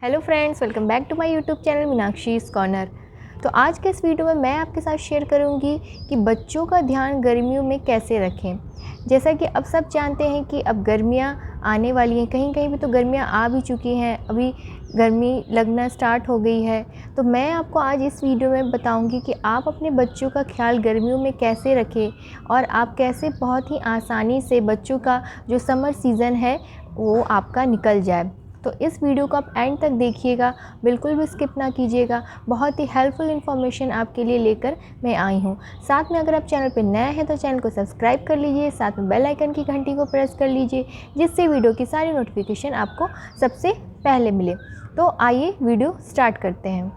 Hello friends, welcome back to my YouTube channel Meenakshi's corner. तो आज के इस वीडियो में मैं आपके साथ शेयर करूंगी कि बच्चों का ध्यान गर्मियों में कैसे रखें। जैसा कि अब सब जानते हैं कि अब गर्मियां आने वाली हैं, कहीं कहीं भी तो गर्मियां आ भी चुकी हैं, अभी गर्मी लगना स्टार्ट हो गई है। तो मैं आपको आज इस वीडियो में बताऊंगी कि आप अपने बच्चों का ख्याल गर्मियों में कैसे रखें और आप कैसे बहुत ही आसानी से बच्चों का जो समर सीज़न है वो आपका निकल जाए। तो इस वीडियो को आप एंड तक देखिएगा, बिल्कुल भी स्किप ना कीजिएगा। बहुत ही हेल्पफुल इन्फॉर्मेशन आपके लिए लेकर मैं आई हूँ। साथ में अगर आप चैनल पर नए हैं तो चैनल को सब्सक्राइब कर लीजिए, साथ में बेल आइकन की घंटी को प्रेस कर लीजिए, जिससे वीडियो की सारी नोटिफिकेशन आपको सबसे पहले मिले। तो आइए वीडियो स्टार्ट करते हैं।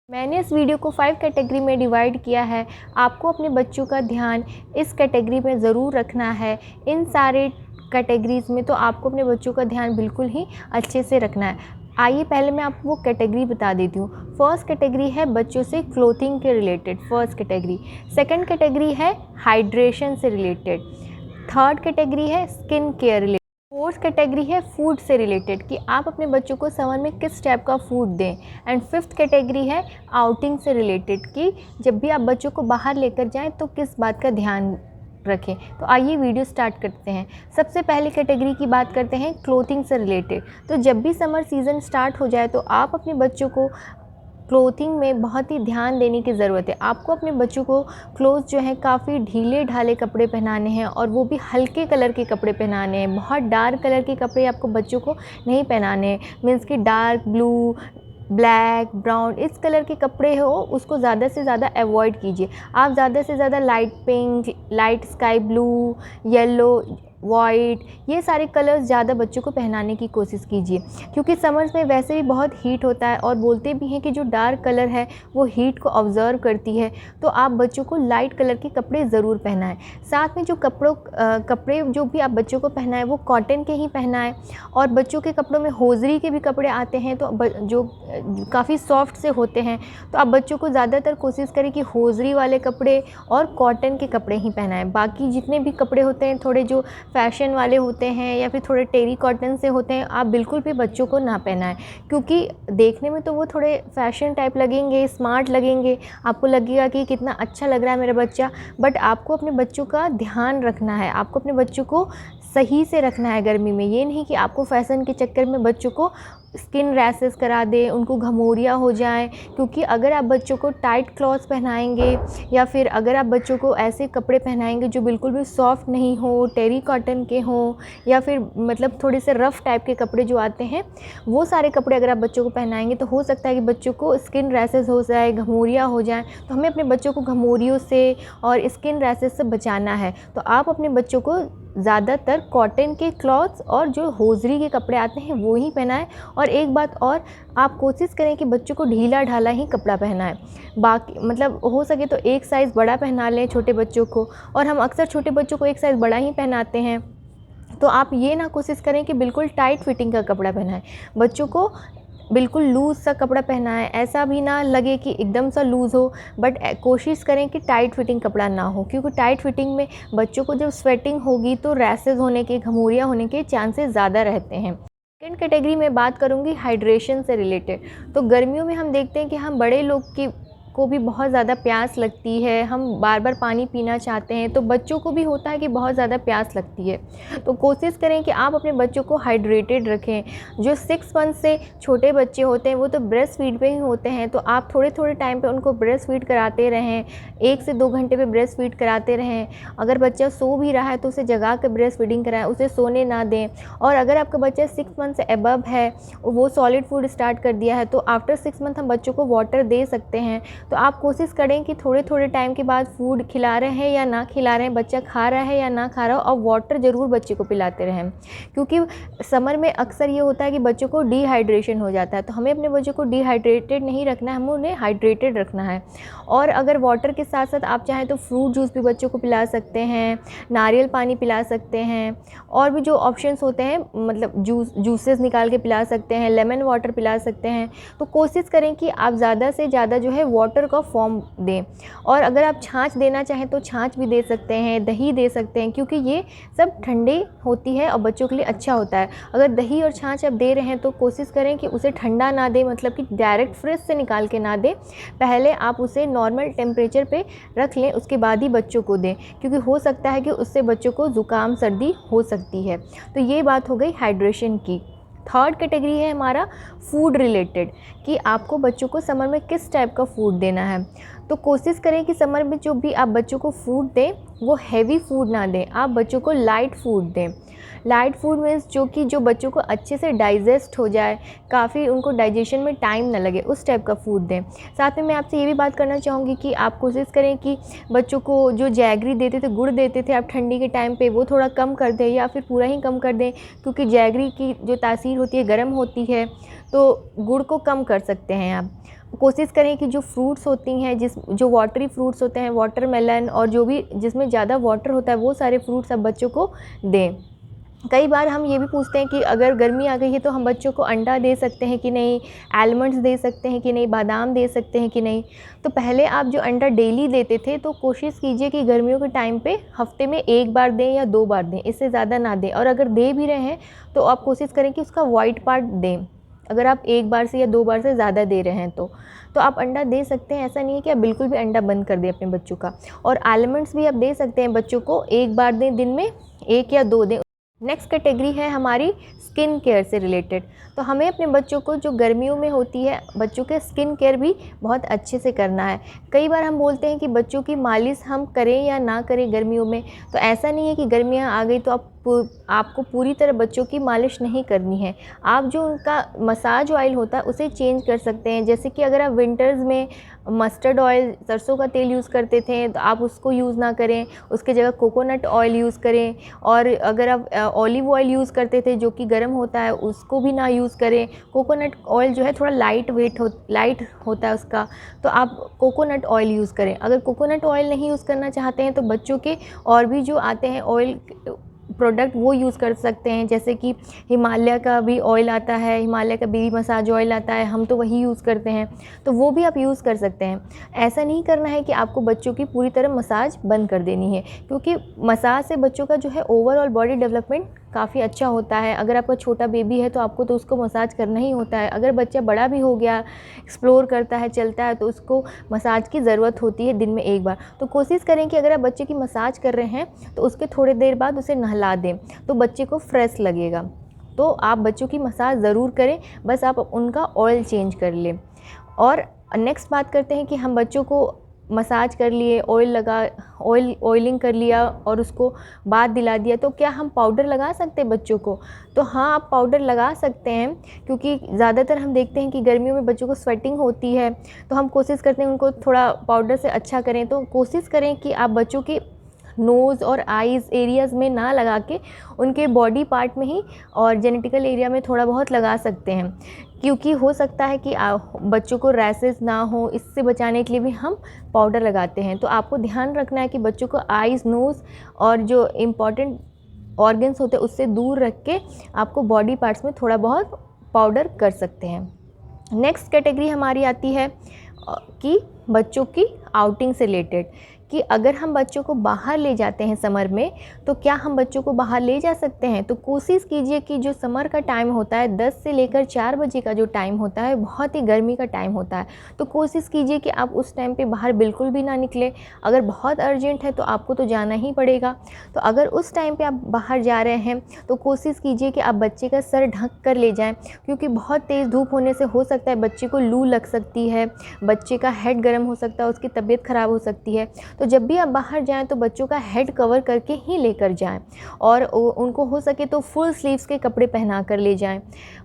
मैंने इस वीडियो को 5 कैटेगरी में डिवाइड किया है। आपको अपने बच्चों का ध्यान इस कैटेगरी में ज़रूर रखना है। इन सारे कैटेगरीज़ में तो आपको अपने बच्चों का ध्यान बिल्कुल ही अच्छे से रखना है। आइए पहले मैं आपको वो कैटेगरी बता देती हूँ। फर्स्ट कैटेगरी है बच्चों से क्लोथिंग के related, first category. Second category है हाइड्रेशन से रिलेटेड। थर्ड कैटेगरी है skin care related. Fourth category है फूड से रिलेटेड कि आप अपने बच्चों को समर में किस टाइप का फूड दें। एंड फिफ्थ कैटेगरी है आउटिंग से रिलेटेड कि जब भी आप बच्चों को बाहर लेकर जाएं तो किस बात का ध्यान रखें। तो आइए वीडियो स्टार्ट करते हैं। सबसे पहले कैटेगरी की बात करते हैं क्लोथिंग से रिलेटेड। तो जब भी समर सीज़न स्टार्ट हो जाए तो आप अपने बच्चों को क्लोथिंग में बहुत ही ध्यान देने की ज़रूरत है। आपको अपने बच्चों को क्लोथ जो है काफ़ी ढीले ढाले कपड़े पहनाने हैं और वो भी हल्के कलर के कपड़े पहनाने हैं। बहुत डार्क कलर के कपड़े आपको बच्चों को नहीं पहनाने हैं। मीन्स कि डार्क ब्लू, ब्लैक, ब्राउन इस कलर के कपड़े हो उसको ज़्यादा से ज़्यादा अवॉइड कीजिए। आप ज़्यादा से ज़्यादा light pink, light sky blue, yellow, white ये सारे कलर्स ज़्यादा बच्चों को पहनाने की कोशिश कीजिए, क्योंकि समर्स में वैसे भी बहुत हीट होता है और बोलते भी हैं कि जो डार्क कलर है वो हीट को ऑब्ज़र्व करती है। तो आप बच्चों को लाइट कलर के कपड़े ज़रूर पहनाएं। साथ में जो कपड़े जो भी आप बच्चों को पहनाएं वो कॉटन के ही पहनाएं। और बच्चों के कपड़ों में होजरी के भी कपड़े आते हैं तो जो काफ़ी सॉफ्ट से होते हैं, तो आप बच्चों को ज़्यादातर कोशिश करें कि होजरी वाले कपड़े और कॉटन के कपड़े ही पहनाएं। बाकी जितने भी कपड़े होते हैं थोड़े जो फैशन वाले होते हैं या फिर थोड़े टेरी कॉटन से होते हैं, आप बिल्कुल भी बच्चों को ना पहनाएं, क्योंकि देखने में तो वो थोड़े फैशन टाइप लगेंगे, स्मार्ट लगेंगे, आपको लगेगा कि कितना अच्छा लग रहा है मेरा बच्चा। बट आपको अपने बच्चों का ध्यान रखना है, आपको अपने बच्चों को सही से रखना है गर्मी में। ये नहीं कि आपको फ़ैशन के चक्कर में बच्चों को स्किन रैशेस करा दें, उनको घमौरियाँ हो जाएं। क्योंकि अगर आप बच्चों को टाइट क्लॉथ्स पहनाएंगे या फिर अगर आप बच्चों को ऐसे कपड़े पहनाएंगे जो बिल्कुल भी सॉफ्ट नहीं हो, टेरी कॉटन के हों या फिर मतलब थोड़े से रफ़ टाइप के कपड़े जो आते हैं, वो सारे कपड़े अगर आप बच्चों को पहनाएंगे तो हो सकता है कि बच्चों को स्किन रैशेस हो जाए, घमौरियाँ हो जाएँ। तो हमें अपने बच्चों को घमौरियों से और स्किन रैशेस से बचाना है। तो आप अपने बच्चों को ज़्यादातर कॉटन के क्लॉथ्स और जो होजरी के कपड़े आते हैं वो ही पहनाएं। और एक बात और, आप कोशिश करें कि बच्चों को ढीला ढाला ही कपड़ा पहनाएं। बाकी मतलब हो सके तो एक साइज़ बड़ा पहना लें छोटे बच्चों को, और हम अक्सर छोटे बच्चों को एक साइज़ बड़ा ही पहनाते हैं। तो आप ये ना कोशिश करें कि बिल्कुल टाइट फिटिंग का कपड़ा पहनाएं। बच्चों को बिल्कुल लूज़ सा कपड़ा पहनाएं, ऐसा भी ना लगे कि एकदम सा लूज़ हो, बट कोशिश करें कि टाइट फिटिंग कपड़ा ना हो, क्योंकि टाइट फिटिंग में बच्चों को जब स्वेटिंग होगी तो रैशेज़ होने के, घमौरियाँ होने के चांसेस ज़्यादा रहते हैं। सेकेंड कैटेगरी में बात करूँगी हाइड्रेशन से रिलेटेड। तो गर्मियों में हम देखते हैं कि हम बड़े लोग को भी बहुत ज़्यादा प्यास लगती है, हम बार बार पानी पीना चाहते हैं, तो बच्चों को भी होता है कि बहुत ज़्यादा प्यास लगती है। तो कोशिश करें कि आप अपने बच्चों को हाइड्रेटेड रखें। जो 6 मंथ से छोटे बच्चे होते हैं वो तो ब्रेस्ट फीड पे ही होते हैं, तो आप थोड़े थोड़े टाइम पे उनको ब्रेस्ट फीड कराते रहें, 1 से 2 घंटे पे ब्रेस्ट फीड कराते रहें। अगर बच्चा सो भी रहा है तो उसे जगा कर ब्रेस्ट फीडिंग कराएं, उसे सोने ना दें। और अगर आपका बच्चा 6 मंथ से अबव है, वो सॉलिड फूड स्टार्ट कर दिया है, तो आफ्टर 6 मंथ हम बच्चों को वाटर दे सकते हैं। तो आप कोशिश करें कि थोड़े थोड़े टाइम के बाद फूड खिला रहे हैं या ना खिला रहे हैं, बच्चा खा रहा है या ना खा रहा हो, और वाटर ज़रूर बच्चे को पिलाते रहें। क्योंकि समर में अक्सर ये होता है कि बच्चों को डिहाइड्रेशन हो जाता है, तो हमें अपने बच्चों को डिहाइड्रेटेड नहीं रखना है, हमें उन्हें हाइड्रेटेड रखना है। और अगर वाटर के साथ साथ आप चाहें तो फ्रूट जूस भी बच्चों को पिला सकते हैं, नारियल पानी पिला सकते हैं, और भी जो ऑप्शंस होते हैं मतलब जूसेस निकाल के पिला सकते हैं, लेमन वाटर पिला सकते हैं। तो कोशिश करें कि आप ज़्यादा से ज़्यादा जो है वाटर वाटर का फॉर्म दें। और अगर आप छाछ देना चाहें तो छाछ भी दे सकते हैं, दही दे सकते हैं, क्योंकि ये सब ठंडे होती है और बच्चों के लिए अच्छा होता है। अगर दही और छाछ आप दे रहे हैं तो कोशिश करें कि उसे ठंडा ना दें, मतलब कि डायरेक्ट फ्रिज से निकाल के ना दें। पहले आप उसे नॉर्मल टेम्परेचर पे रख लें, उसके बाद ही बच्चों को दें, क्योंकि हो सकता है कि उससे बच्चों को ज़ुकाम सर्दी हो सकती है। तो ये बात हो गई हाइड्रेशन की। थर्ड कैटेगरी है हमारा फूड रिलेटेड, कि आपको बच्चों को समर में किस टाइप का फूड देना है। तो कोशिश करें कि समर में जो भी आप बच्चों को फूड दें वो हैवी फूड ना दें, आप बच्चों को लाइट फूड दें। लाइट फूड मीन्स जो बच्चों को अच्छे से डाइजेस्ट हो जाए, काफ़ी उनको डाइजेशन में टाइम ना लगे, उस टाइप का फूड दें। साथ में मैं आपसे ये भी बात करना चाहूँगी कि आप कोशिश करें कि बच्चों को जो जैगरी देते थे, गुड़ देते थे आप ठंडी के टाइम पे, वो थोड़ा कम कर दें या फिर पूरा ही कम कर दें, क्योंकि जैगरी की जो तासीर होती है गर्म होती है, तो गुड़ को कम कर सकते हैं आप। कोशिश करें कि जो फ्रूट्स होती हैं, जो वाटरी फ्रूट्स होते हैं, वाटरमेलन और जो भी जिसमें ज़्यादा वाटर होता है, वो सारे फ्रूट्स आप बच्चों को दें। कई बार हम ये भी पूछते हैं कि अगर गर्मी आ गई है तो हम बच्चों को अंडा दे सकते हैं कि नहीं, आलमंड्स दे सकते हैं कि नहीं, बादाम दे सकते हैं कि नहीं। तो पहले आप जो अंडा डेली देते थे, तो कोशिश कीजिए कि गर्मियों के टाइम पे हफ्ते में 1 बार दें या 2 बार दें, इससे ज़्यादा ना दें। और अगर दे भी रहे हैं तो आप कोशिश करें कि उसका वाइट पार्ट दें। अगर आप 1 बार से या 2 बार से ज़्यादा दे रहे हैं तो आप अंडा दे सकते हैं। ऐसा नहीं है कि आप बिल्कुल भी अंडा बंद कर दें अपने बच्चों का। और आलमंड्स भी आप दे सकते हैं बच्चों को, 1 बार दें, दिन में 1 या 2 दें। नेक्स्ट कैटेगरी है हमारी स्किन केयर से रिलेटेड। तो हमें अपने बच्चों को जो गर्मियों में होती है, बच्चों के स्किन केयर भी बहुत अच्छे से करना है। कई बार हम बोलते हैं कि बच्चों की मालिश हम करें या ना करें गर्मियों में, तो ऐसा नहीं है कि गर्मियाँ आ गई तो आपको पूरी तरह बच्चों की मालिश नहीं करनी है। आप जो उनका मसाज ऑयल होता है उसे चेंज कर सकते हैं। जैसे कि अगर आप विंटर्स में मस्टर्ड ऑयल, सरसों का तेल यूज़ करते थे, तो आप उसको यूज़ ना करें, उसके जगह कोकोनट ऑयल यूज़ करें। और अगर आप ऑलिव ऑयल यूज़ करते थे जो कि गर्म होता है, उसको भी ना यूज़ करें। कोकोनट ऑयल जो है थोड़ा लाइट होता है उसका, तो आप कोकोनट ऑयल यूज़ करें। अगर कोकोनट ऑयल नहीं यूज़ करना चाहते हैं तो बच्चों के और भी जो आते हैं ऑयल प्रोडक्ट वो यूज़ कर सकते हैं। जैसे कि हिमालय का भी ऑयल आता है, हिमालय का बेबी मसाज ऑयल आता है, हम तो वही यूज़ करते हैं, तो वो भी आप यूज़ कर सकते हैं। ऐसा नहीं करना है कि आपको बच्चों की पूरी तरह मसाज बंद कर देनी है, क्योंकि मसाज से बच्चों का जो है ओवरऑल बॉडी डेवलपमेंट काफ़ी अच्छा होता है। अगर आपका छोटा बेबी है तो आपको तो उसको मसाज करना ही होता है। अगर बच्चा बड़ा भी हो गया, एक्सप्लोर करता है, चलता है, तो उसको मसाज की ज़रूरत होती है दिन में 1 बार। तो कोशिश करें कि अगर आप बच्चे की मसाज कर रहे हैं तो उसके थोड़ी देर बाद उसे नहला दें, तो बच्चे को फ्रेश लगेगा। तो आप बच्चों की मसाज ज़रूर करें, बस आप उनका ऑयल चेंज कर लें। और नेक्स्ट बात करते हैं कि हम बच्चों को मसाज कर लिए, ऑयलिंग कर लिया और उसको बाथ दिला दिया, तो क्या हम पाउडर लगा सकते हैं बच्चों को? तो हाँ, आप पाउडर लगा सकते हैं, क्योंकि ज़्यादातर हम देखते हैं कि गर्मियों में बच्चों को स्वेटिंग होती है, तो हम कोशिश करते हैं उनको थोड़ा पाउडर से अच्छा करें। तो कोशिश करें कि आप बच्चों के नोज़ और आईज़ एरियाज़ में ना लगा के उनके बॉडी पार्ट में ही और जेनिटिकल एरिया में थोड़ा बहुत लगा सकते हैं, क्योंकि हो सकता है कि बच्चों को रैसेस ना हो, इससे बचाने के लिए भी हम पाउडर लगाते हैं। तो आपको ध्यान रखना है कि बच्चों को आईज़, नोज़ और जो इम्पॉर्टेंट ऑर्गन्स होते हैं उससे दूर रख के आपको बॉडी पार्ट्स में थोड़ा बहुत पाउडर कर सकते हैं। नेक्स्ट कैटेगरी हमारी आती है कि बच्चों की आउटिंग से रिलेटेड, कि अगर हम बच्चों को बाहर ले जाते हैं समर में, तो क्या हम बच्चों को बाहर ले जा सकते हैं? तो कोशिश कीजिए कि जो समर का टाइम होता है 10 से लेकर 4 बजे का जो टाइम होता है, बहुत ही गर्मी का टाइम होता है। तो कोशिश कीजिए कि आप उस टाइम पे बाहर बिल्कुल भी ना निकलें। अगर बहुत अर्जेंट है तो आपको तो जाना ही पड़ेगा। तो अगर उस टाइम पे आप बाहर जा रहे हैं तो कोशिश कीजिए कि आप बच्चे का सर ढक कर ले जाएँ, क्योंकि बहुत तेज़ धूप होने से हो सकता है बच्चे को लू लग सकती है, बच्चे का हेड गर्म हो सकता है, उसकी तबीयत ख़राब हो सकती है। तो जब भी आप बाहर जाएं तो बच्चों का हेड कवर करके ही लेकर जाएं, और उनको हो सके तो फुल स्लीव्स के कपड़े पहना कर ले जाएं।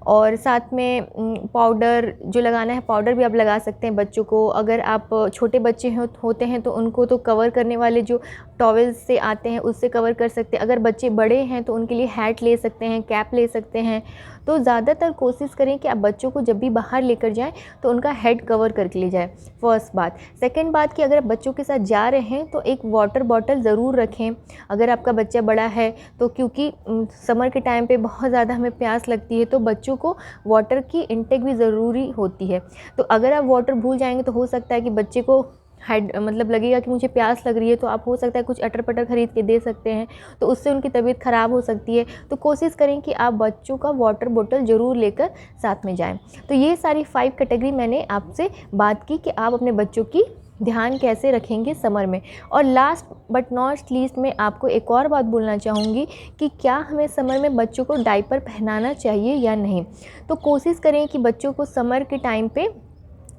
और साथ में पाउडर जो लगाना है, पाउडर भी आप लगा सकते हैं बच्चों को। अगर आप छोटे बच्चे होते हैं तो उनको तो कवर करने वाले जो टॉवल से आते हैं उससे कवर कर सकते हैं। अगर बच्चे बड़े हैं तो उनके लिए हैट ले सकते हैं, कैप ले सकते हैं। तो ज़्यादातर कोशिश करें कि आप बच्चों को जब भी बाहर लेकर जाएं तो उनका हेड कवर करके ले जाएं, फर्स्ट बात। सेकंड बात कि अगर आप बच्चों के साथ जा रहे हैं तो एक वाटर बॉटल ज़रूर रखें अगर आपका बच्चा बड़ा है तो, क्योंकि समर के टाइम पे बहुत ज़्यादा हमें प्यास लगती है, तो बच्चों को वाटर की इंटेक भी ज़रूरी होती है। तो अगर आप वाटर भूल जाएंगे तो हो सकता है कि बच्चे को मतलब लगेगा कि मुझे प्यास लग रही है, तो आप हो सकता है कुछ अटर पटर ख़रीद के दे सकते हैं, तो उससे उनकी तबीयत ख़राब हो सकती है। तो कोशिश करें कि आप बच्चों का वाटर बोतल ज़रूर लेकर साथ में जाएं। तो ये सारी 5 कैटेगरी मैंने आपसे बात की कि आप अपने बच्चों की ध्यान कैसे रखेंगे समर में। और लास्ट बट नॉट लीस्ट में आपको एक और बात बोलना चाहूँगी कि क्या हमें समर में बच्चों को डायपर पहनाना चाहिए या नहीं। तो कोशिश करें कि बच्चों को समर के टाइम पे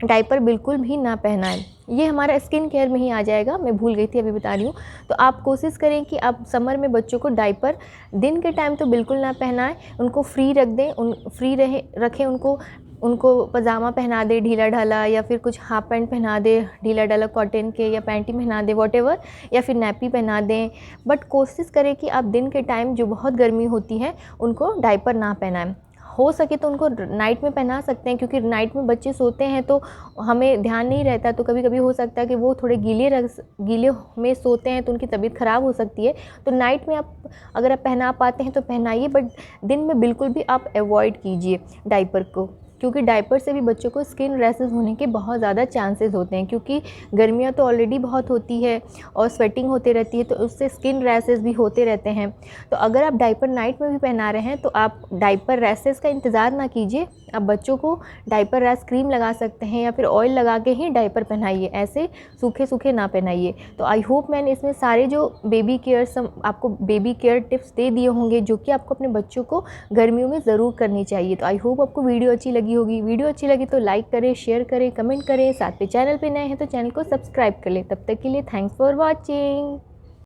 डायपर बिल्कुल भी ना पहनाएं। ये हमारा स्किन केयर में ही आ जाएगा, मैं भूल गई थी अभी बता रही हूँ। तो आप कोशिश करें कि आप समर में बच्चों को डायपर दिन के टाइम तो बिल्कुल ना पहनाएं, उनको फ्री रख दें, फ्री रखें उनको पजामा पहना दे ढीला ढाला, या फिर कुछ हाफ पैंट पहना दे ढीला ढाला कॉटन के, या पैंटी पहना दे वॉटेवर, या फिर नैपी पहना दें। बट कोशिश करें कि आप दिन के टाइम जो बहुत गर्मी होती है उनको डायपर ना पहनाएं। हो सके तो उनको नाइट में पहना सकते हैं, क्योंकि नाइट में बच्चे सोते हैं तो हमें ध्यान नहीं रहता, तो कभी कभी हो सकता है कि वो थोड़े गीले में सोते हैं तो उनकी तबीयत ख़राब हो सकती है। तो नाइट में आप अगर आप पहना पाते हैं तो पहनाइए, बट दिन में बिल्कुल भी आप अवॉइड कीजिए डायपर को, क्योंकि डायपर से भी बच्चों को स्किन रैशेस होने के बहुत ज़्यादा चांसेस होते हैं। क्योंकि गर्मियाँ तो ऑलरेडी बहुत होती है और स्वेटिंग होती रहती है, तो उससे स्किन रैशेस भी होते रहते हैं। तो अगर आप डायपर नाइट में भी पहना रहे हैं तो आप डायपर रैशेस का इंतज़ार ना कीजिए, आप बच्चों को डायपर रैश क्रीम लगा सकते हैं या फिर ऑयल लगा के ही डायपर पहनाइए, ऐसे सूखे सूखे ना पहनाइए। तो आई होप मैंने इसमें सारे जो आपको बेबी केयर टिप्स दे दिए होंगे जो कि आपको अपने बच्चों को गर्मियों में ज़रूर करनी चाहिए। तो आई होप आपको वीडियो अच्छी लगी होगी। वीडियो अच्छी लगी तो लाइक करें, शेयर करें, कमेंट करें, साथ में चैनल पे नए हैं तो चैनल को सब्सक्राइब कर लें। तब तक के लिए थैंक्स फॉर वॉचिंग।